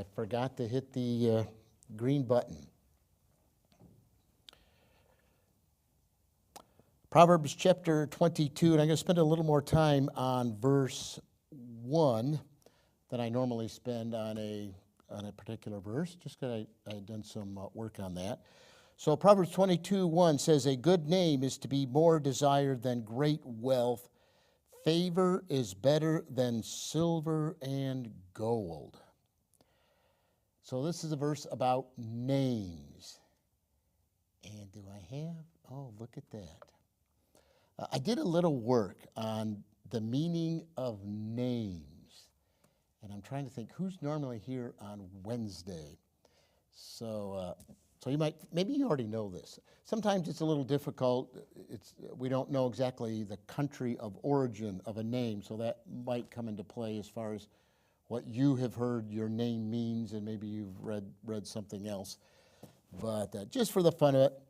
I forgot to hit the green button. Proverbs chapter 22, and I'm going to spend a little more time on verse 1 than I normally spend on a particular verse, just because I had done some work on that. So Proverbs 22:1 says, "A good name is to be more desired than great wealth. Favor is better than silver and gold." So this is a verse about names. And do I have? Oh, look at that. I did a little work on the meaning of names. And I'm trying to think who's normally here on Wednesday. So you might, maybe you already know this. Sometimes it's a little difficult. We don't know exactly the country of origin of a name, so that might come into play as far as what you have heard your name means, and maybe you've read something else. But just for the fun of it,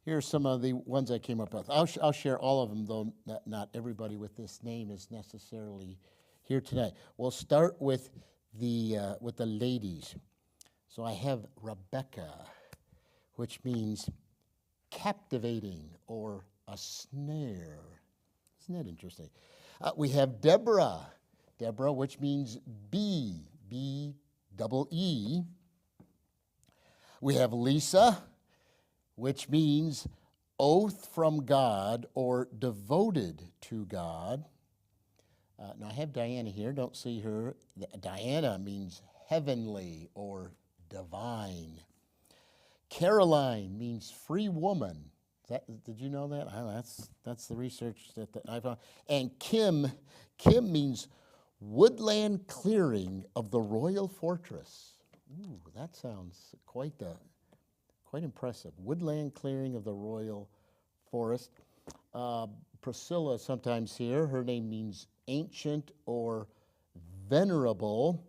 here are some of the ones I came up with. I'll share all of them, though not everybody with this name is necessarily here tonight. We'll start with the ladies. So I have Rebecca, which means captivating or a snare. Isn't that interesting? We have Deborah, which means bee, B-double-E. We have Lisa, which means oath from God or devoted to God. Now I have Diana here, don't see her. Diana means heavenly or divine. Caroline means free woman. Did you know that? That's the research that I found. And Kim means woodland clearing of the royal fortress. Ooh, that sounds quite impressive. Woodland clearing of the royal forest. Priscilla sometimes here. Her name means ancient or venerable.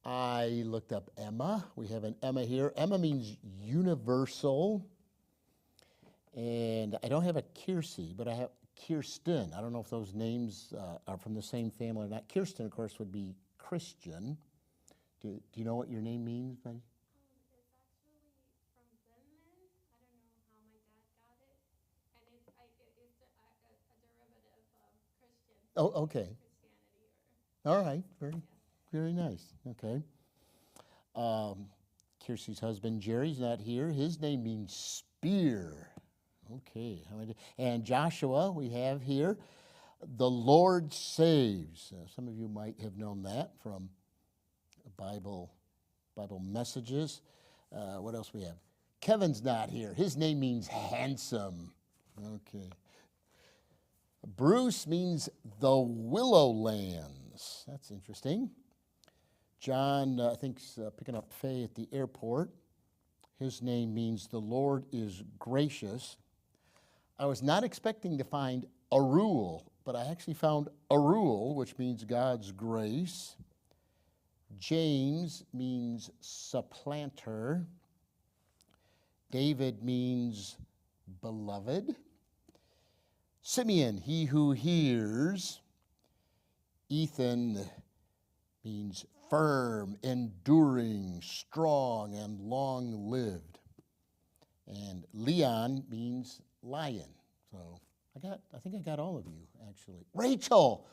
I looked up Emma. We have an Emma here. Emma means universal. And I don't have a Kiersey, but I have Kirsten. I don't know if those names are from the same family or not. Kirsten, of course, would be Christian. Do you know what your name means, buddy? It's actually from Finland. I don't know how my dad got it. And it's a derivative of Christian. Oh, okay. Christianity. All right. Very nice. Okay. Kiersey's husband, Jerry's not here. His name means spear. Okay. And Joshua, we have here, the Lord saves. Some of you might have known that from Bible messages. What else we have? Kevin's not here. His name means handsome. Okay. Bruce means the willow lands. That's interesting. John, I think, is picking up Faye at the airport. His name means the Lord is gracious. I was not expecting to find Arul, but I actually found Arul, which means God's grace. James means supplanter. David means beloved. Simeon, he who hears. Ethan means firm, enduring, strong, and long-lived. And Leon means lion. So I think I got all of you, actually. Rachel,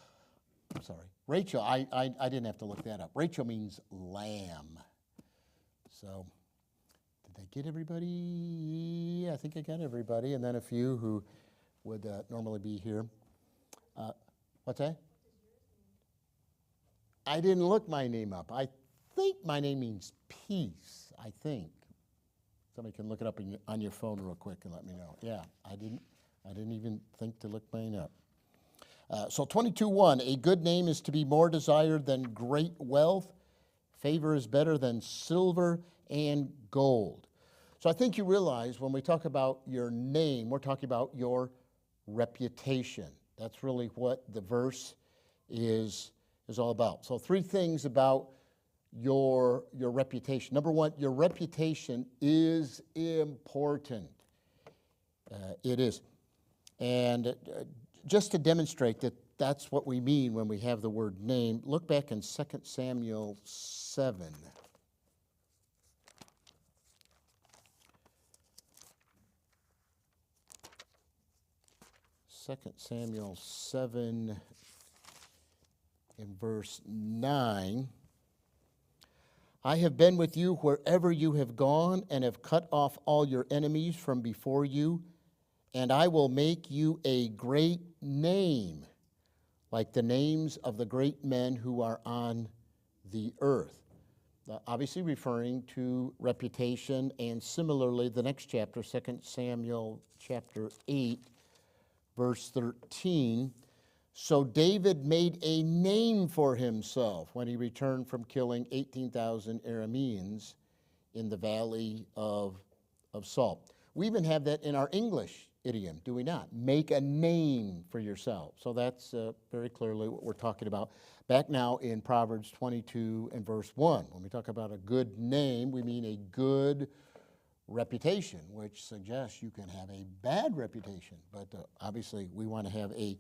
I'm sorry. Rachel, I didn't have to look that up. Rachel means lamb. So did I get everybody? I think I got everybody. And then a few who would normally be here. What's that? I didn't look my name up. I think my name means peace, I think. Somebody can look it up on your phone real quick and let me know. Yeah, I didn't even think to look mine up. So 22:1, a good name is to be more desired than great wealth. Favor is better than silver and gold. So I think you realize when we talk about your name, we're talking about your reputation. That's really what the verse is all about. So 3 things about your reputation. Number 1, your reputation is important. It is. And just to demonstrate that that's what we mean when we have the word name, look back in 2 Samuel 7. 2 Samuel 7 in verse 9. I have been with you wherever you have gone and have cut off all your enemies from before you, and I will make you a great name, like the names of the great men who are on the earth. Obviously referring to reputation, and similarly the next chapter, 2 Samuel chapter 8, verse 13. So David made a name for himself when he returned from killing 18,000 Arameans in the valley of Salt. We even have that in our English idiom, do we not? Make a name for yourself. So that's very clearly what we're talking about. Back now in Proverbs 22 and verse 1. When we talk about a good name, we mean a good reputation, which suggests you can have a bad reputation. But obviously we want to have a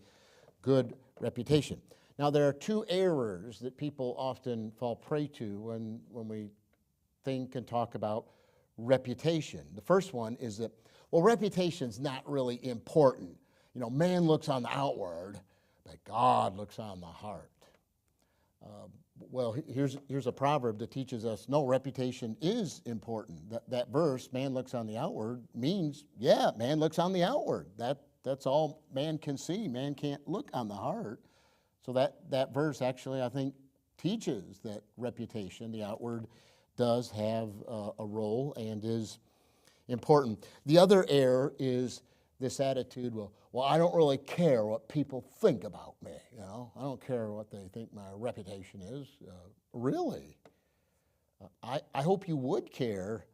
good reputation. Now there are two errors that people often fall prey to when we think and talk about reputation. The first one is that, well, reputation's not really important. You know, man looks on the outward, but God looks on the heart. Well, here's a proverb that teaches us, no, reputation is important. That verse, man looks on the outward, means, yeah, man looks on the outward. That's all man can see. Man can't look on the heart. So that verse actually, I think, teaches that reputation, the outward, does have a role and is important. The other error is this attitude, well, I don't really care what people think about me. You know, I don't care what they think my reputation is. Really? I hope you would care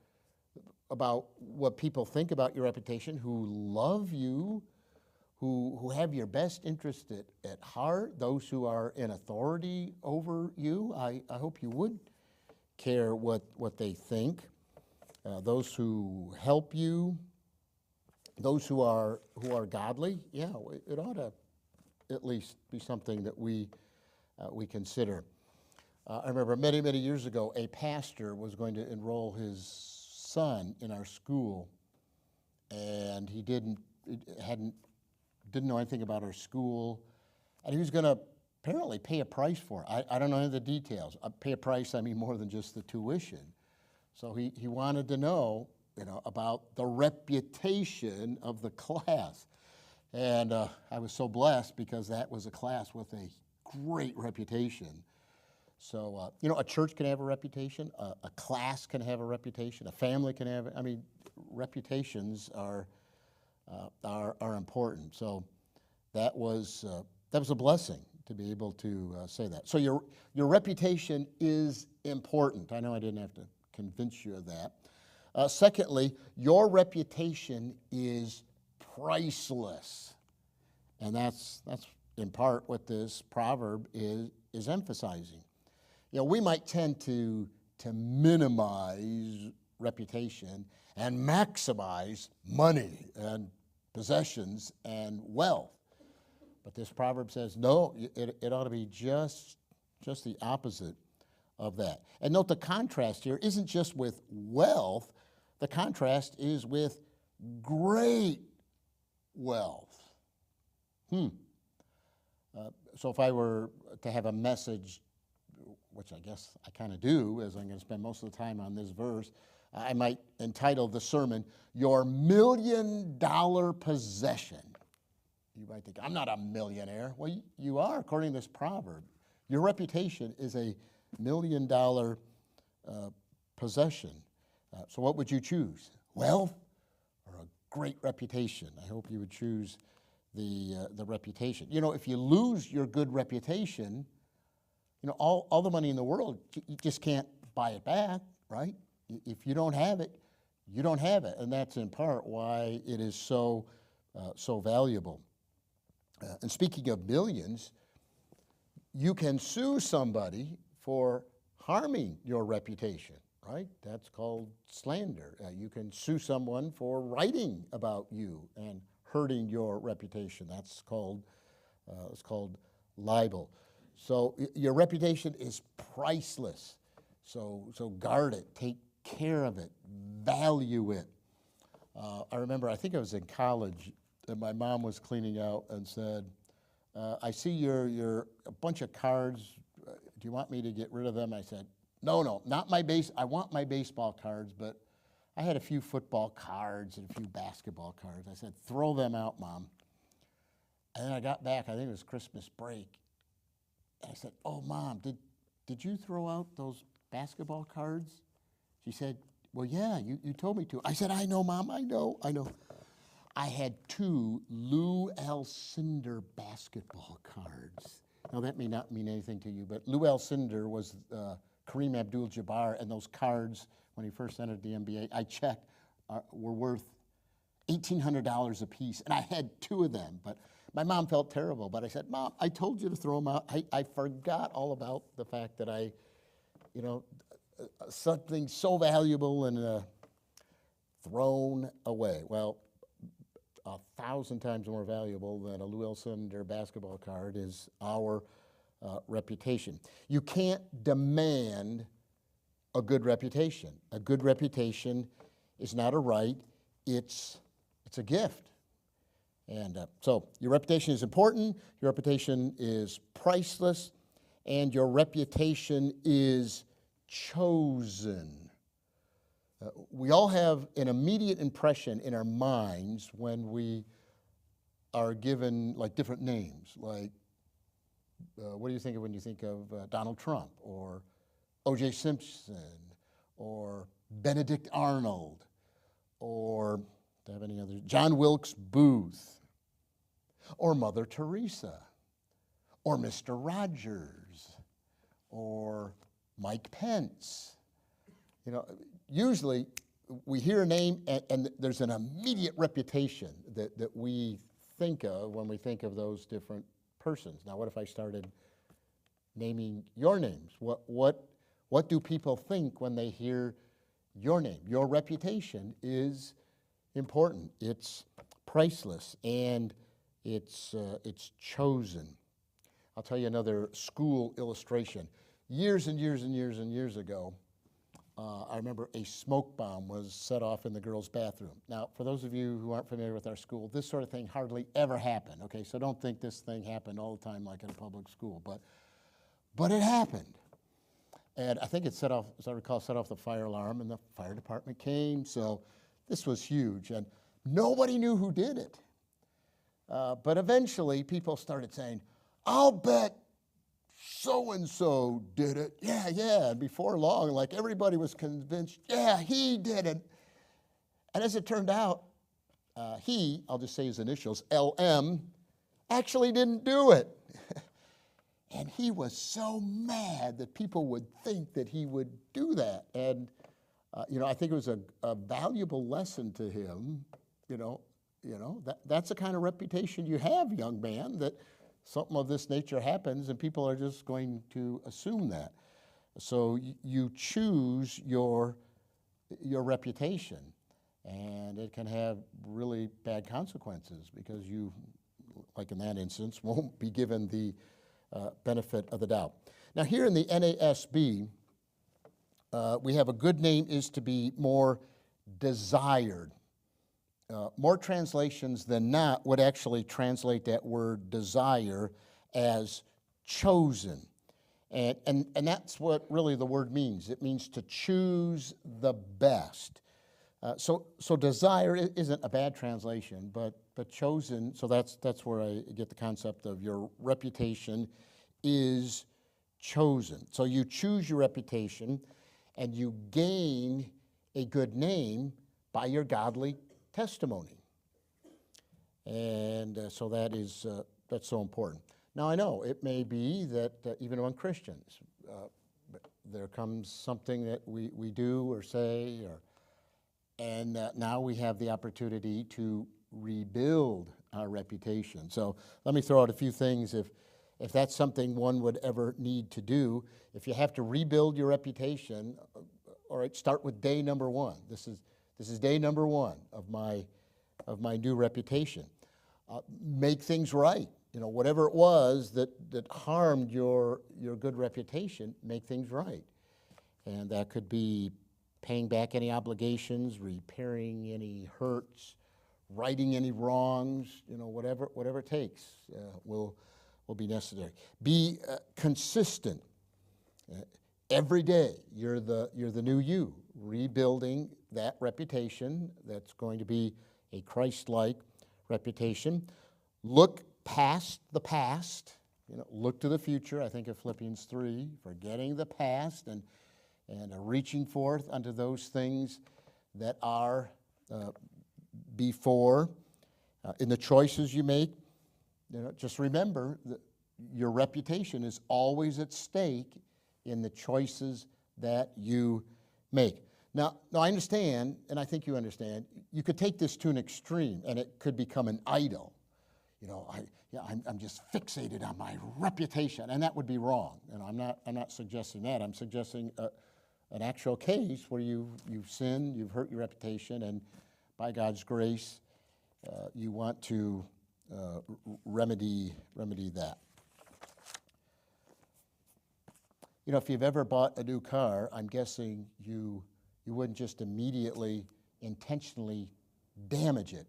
about what people think about your reputation, who love you, who have your best interest at heart, those who are in authority over you. I hope you would care what they think. Those who help you, those who are godly, yeah, it ought to at least be something that we consider. I remember many years ago, a pastor was going to enroll his son in our school, and he didn't know anything about our school, and he was going to apparently pay a price for it. I don't know any of the details. Pay a price, I mean more than just the tuition. So he wanted to know, about the reputation of the class. And I was so blessed because that was a class with a great reputation. So, a church can have a reputation, a class can have a reputation, a family can have, reputations are important. So that was a blessing to be able to say that. So your reputation is important. I know I didn't have to convince you of that. Secondly, your reputation is priceless. And that's in part what this proverb is emphasizing. We might tend to minimize reputation and maximize money and possessions and wealth. But this proverb says, no, it ought to be just the opposite of that. And note the contrast here isn't just with wealth, the contrast is with great wealth. So if I were to have a message, which I guess I kind of do, as I'm going to spend most of the time on this verse, I might entitle the sermon, Your $1 Million Possession. You might think, I'm not a millionaire. Well, you are, according to this proverb. Your reputation is a $1 million possession. So what would you choose? Wealth or a great reputation? I hope you would choose the reputation. If you lose your good reputation, all the money in the world, you just can't buy it back, right? If you don't have it, you don't have it. And that's in part why it is so valuable. And speaking of millions, you can sue somebody for harming your reputation, right? That's called slander. You can sue someone for writing about you and hurting your reputation. That's called libel. So your reputation is priceless. So guard it, take care of it, value it. I remember, I think I was in college and my mom was cleaning out and said, I see your a bunch of cards. Do you want me to get rid of them? I said, no, not my base. I want my baseball cards, but I had a few football cards and a few basketball cards. I said, throw them out, Mom. And then I got back, I think it was Christmas break. And I said, oh, Mom, did you throw out those basketball cards? She said, well, yeah, you told me to. I said, I know, Mom, I know. I had 2 Lou Alcindor basketball cards. Now, that may not mean anything to you, but Lou Alcindor was Kareem Abdul-Jabbar, and those cards, when he first entered the NBA, I checked, were worth $1,800 a piece, and I had 2 of them. But my mom felt terrible, but I said, Mom, I told you to throw them out. I forgot all about the fact that something so valuable and thrown away. Well, 1,000 times more valuable than a Lou Alcindor basketball card is our reputation. You can't demand a good reputation. A good reputation is not a right, it's a gift. And so your reputation is important, your reputation is priceless, and your reputation is chosen. We all have an immediate impression in our minds when we are given like different names. Like, what do you think of when you think of Donald Trump or O.J. Simpson or Benedict Arnold or, do I have any others? John Wilkes Booth or Mother Teresa or Mr. Rogers or Mike Pence. Usually we hear a name and there's an immediate reputation that we think of when we think of those different persons. Now, what if I started naming your names? What do people think when they hear your name? Your reputation is important. It's priceless, and it's chosen. I'll tell you another school illustration. Years and years and years and years ago, I remember a smoke bomb was set off in the girls' bathroom. Now, for those of you who aren't familiar with our school, this sort of thing hardly ever happened, okay? So don't think this thing happened all the time like in a public school, but it happened. And I think it set off, as I recall, set off the fire alarm, and the fire department came, so this was huge, and nobody knew who did it. But eventually, people started saying, I'll bet so-and-so did it. Yeah. And before long, like everybody was convinced, yeah, he did it. And as it turned out, I'll just say his initials, LM, actually didn't do it. And he was so mad that people would think that he would do that. And, I think it was a valuable lesson to him, that's the kind of reputation you have, young man, that something of this nature happens and people are just going to assume that. So you choose your reputation, and it can have really bad consequences because you, like in that instance, won't be given the benefit of the doubt. Now here in the NASB, we have a good name is to be more desired. More translations than not would actually translate that word desire as chosen. And that's what really the word means. It means to choose the best. So desire isn't a bad translation, but chosen, so that's where I get the concept of your reputation is chosen. So you choose your reputation and you gain a good name by your godly testimony. And so that's so important. Now I know it may be that even among Christians, there comes something that we do or say, and now we have the opportunity to rebuild our reputation. So let me throw out a few things if that's something one would ever need to do. If you have to rebuild your reputation, all right, start with day number 1. This is day number 1 of my new reputation. Make things right. Whatever it was that harmed your good reputation, make things right. And that could be paying back any obligations, repairing any hurts, righting any wrongs, whatever it takes will be necessary. Be consistent. Every day, you're the new you, rebuilding that reputation that's going to be a Christ-like reputation. Look past the past. Look to the future. I think of Philippians 3, forgetting the past and reaching forth unto those things that are before. In the choices you make, just remember that your reputation is always at stake in the choices that you make. Now I understand, and I think you understand, you could take this to an extreme, and it could become an idol. I'm just fixated on my reputation, and that would be wrong. I'm not suggesting that. I'm suggesting an actual case where you've sinned, you've hurt your reputation, and by God's grace, you want to remedy that. If you've ever bought a new car, I'm guessing you wouldn't just immediately intentionally damage it.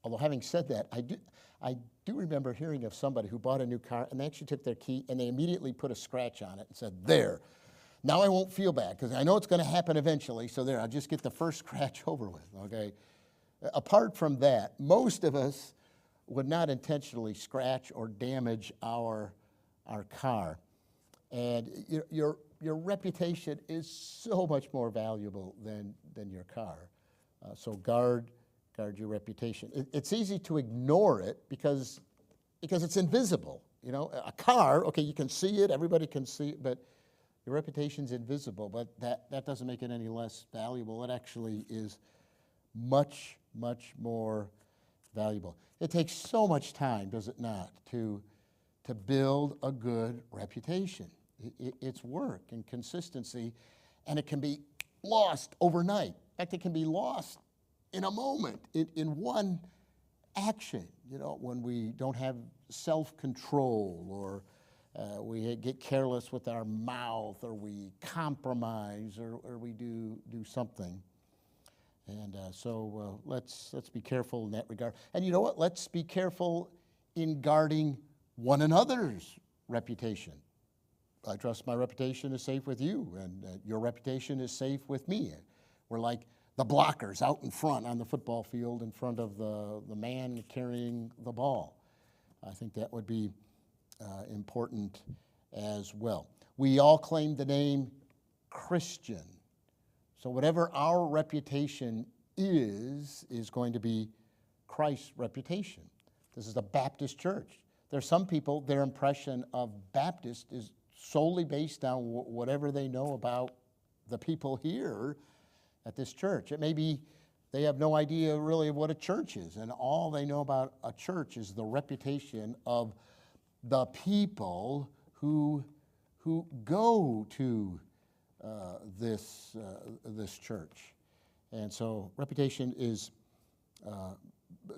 Although having said that, I do remember hearing of somebody who bought a new car and they actually took their key and they immediately put a scratch on it and said, there, now I won't feel bad because I know it's going to happen eventually, so there, I'll just get the first scratch over with, okay? Apart from that, most of us would not intentionally scratch or damage our car. And your reputation is so much more valuable than your car. So guard your reputation. It's easy to ignore it because it's invisible. A car, okay, you can see it, everybody can see it, but your reputation's invisible. But that doesn't make it any less valuable. It actually is much, much more valuable. It takes so much time, does it not, to build a good reputation. It's work and consistency, and it can be lost overnight. In fact, it can be lost in a moment, in one action, when we don't have self-control, or we get careless with our mouth, or we compromise, or we do something. And so let's be careful in that regard. And you know what? Let's be careful in guarding one another's reputation. I trust my reputation is safe with you, and your reputation is safe with me. We're like the blockers out in front on the football field in front of the man carrying the ball. I think that would be important as well. We all claim the name Christian. So whatever our reputation is going to be Christ's reputation. This is a Baptist church. There's some people, their impression of Baptist is solely based on whatever they know about the people here at this church. It may be they have no idea really of what a church is, and all they know about a church is the reputation of the people who go to this church. And so reputation is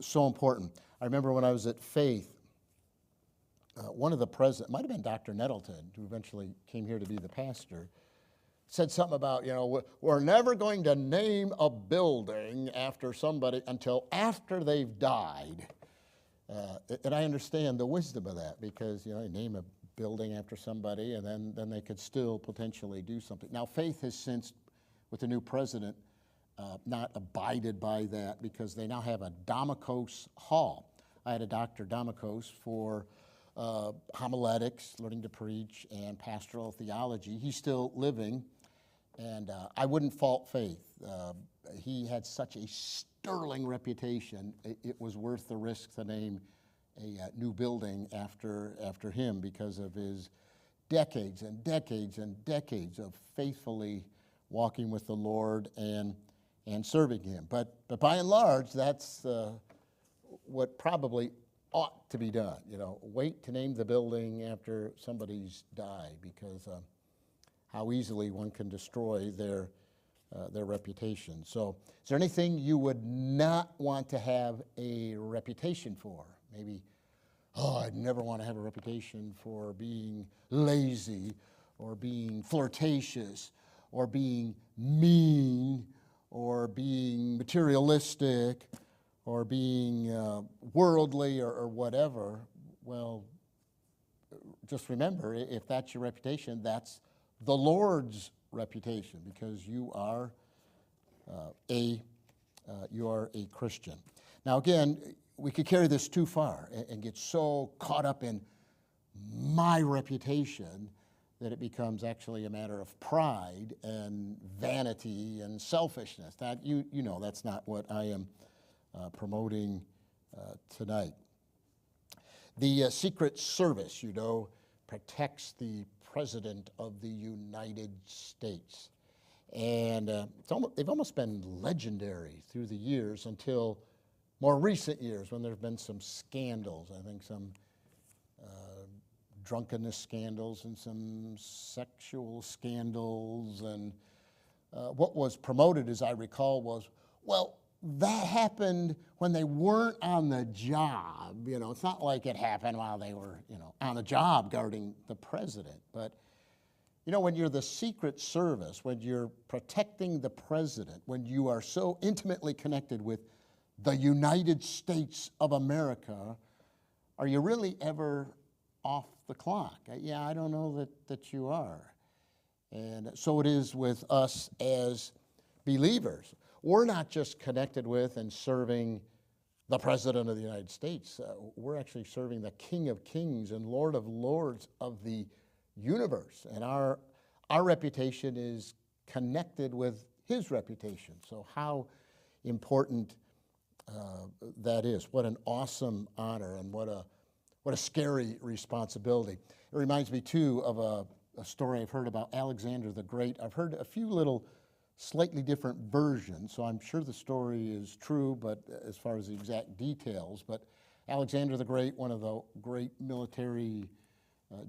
so important. I remember when I was at Faith, one of the presidents, might have been Dr. Nettleton, who eventually came here to be the pastor, said something about, we're never going to name a building after somebody until after they've died. And I understand the wisdom of that because, you name a building after somebody and then they could still potentially do something. Now, Faith has since, with the new president, not abided by that because they now have a Domikos Hall. I had a Dr. Domikos for homiletics, learning to preach, and pastoral theology. He's still living, and I wouldn't fault Faith. He had such a sterling reputation, it was worth the risk to name a new building after him because of his decades and decades and decades of faithfully walking with the Lord and serving him. But by and large, that's what probably ought to be done. Wait to name the building after somebody's died because how easily one can destroy their reputation. So is there anything you would not want to have a reputation for? Maybe, I'd never want to have a reputation for being lazy or being flirtatious or being mean or being materialistic or being worldly or whatever, well, just remember, if that's your reputation, that's the Lord's reputation, because you are a Christian. Now, again, we could carry this too far and get so caught up in my reputation that it becomes actually a matter of pride and vanity and selfishness. That you know that's not what I am promoting tonight. The Secret Service, you know, protects the President of the United States. And they've almost been legendary through the years until more recent years when there have been some scandals. I think some drunkenness scandals and some sexual scandals. And what was promoted, as I recall, was, well, that happened when they weren't on the job. You know, it's not like it happened while they were, you know, on the job guarding the president. But, you know, when you're the Secret Service, when you're protecting the president, when you are so intimately connected with the United States of America, are you really ever off the clock? Yeah, I don't know that you are. And so it is with us as believers. We're not just connected with and serving the President of the United States. We're actually serving the King of Kings and Lord of Lords of the universe. And our reputation is connected with his reputation. So how important that is. What an awesome honor, and what a scary responsibility. It reminds me, too, of a story I've heard about Alexander the Great. I've heard a few little slightly different versions, so I'm sure the story is true, but as far as the exact details. But Alexander the Great, one of the great military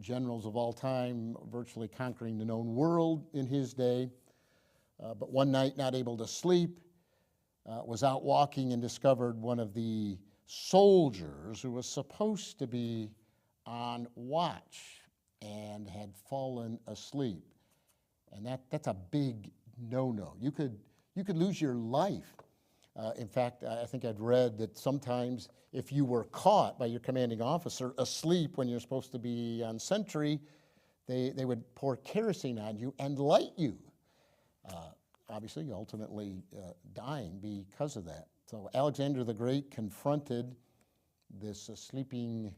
generals of all time, virtually conquering the known world in his day. But one night, not able to sleep, was out walking and discovered one of the soldiers who was supposed to be on watch and had fallen asleep. And that's a big no-no. You could lose your life. In fact, I think I'd read that sometimes if you were caught by your commanding officer asleep when you're supposed to be on sentry, they would pour kerosene on you and light you. Obviously, ultimately dying because of that. So Alexander the Great confronted this sleeping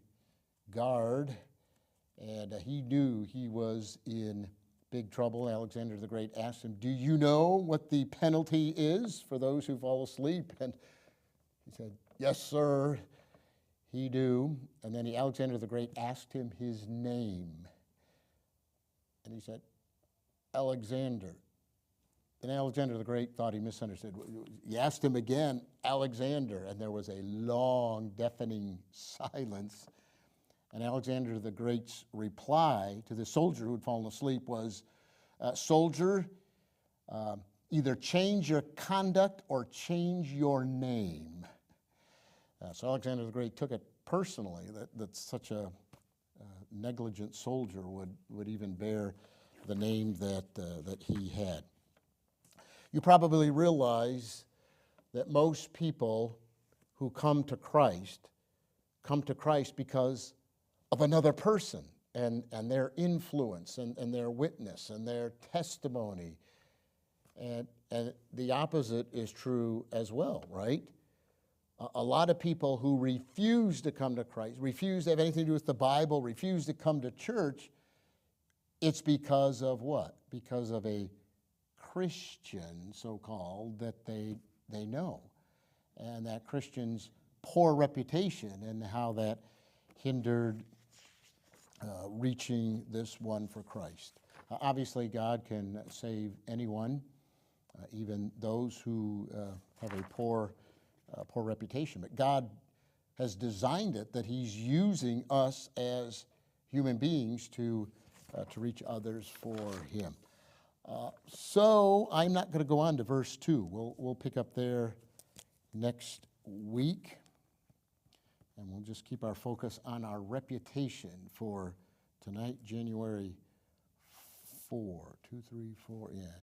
guard, and he knew he was in big trouble. Alexander the Great asked him, "Do you know what the penalty is for those who fall asleep?" And he said, "Yes, sir, he do." And then Alexander the Great asked him his name. And he said, "Alexander." And Alexander the Great thought he misunderstood. He asked him again, "Alexander," and there was a long, deafening silence. And Alexander the Great's reply to the soldier who had fallen asleep was, "Soldier, either change your conduct or change your name." So Alexander the Great took it personally that such a negligent soldier would even bear the name that he had. You probably realize that most people who come to Christ because of another person and their influence and their witness and their testimony. And the opposite is true as well, right? A lot of people who refuse to come to Christ, refuse to have anything to do with the Bible, refuse to come to church, it's because of what? Because of a Christian, so-called, that they know. And that Christian's poor reputation and how that hindered reaching this one for Christ. Obviously, God can save anyone, even those who have a poor reputation. But God has designed it that he's using us as human beings to reach others for him. So I'm not going to go on to verse 2. We'll pick up there next week. And we'll just keep our focus on our reputation for tonight, January 4. 2, 3, 4, yeah.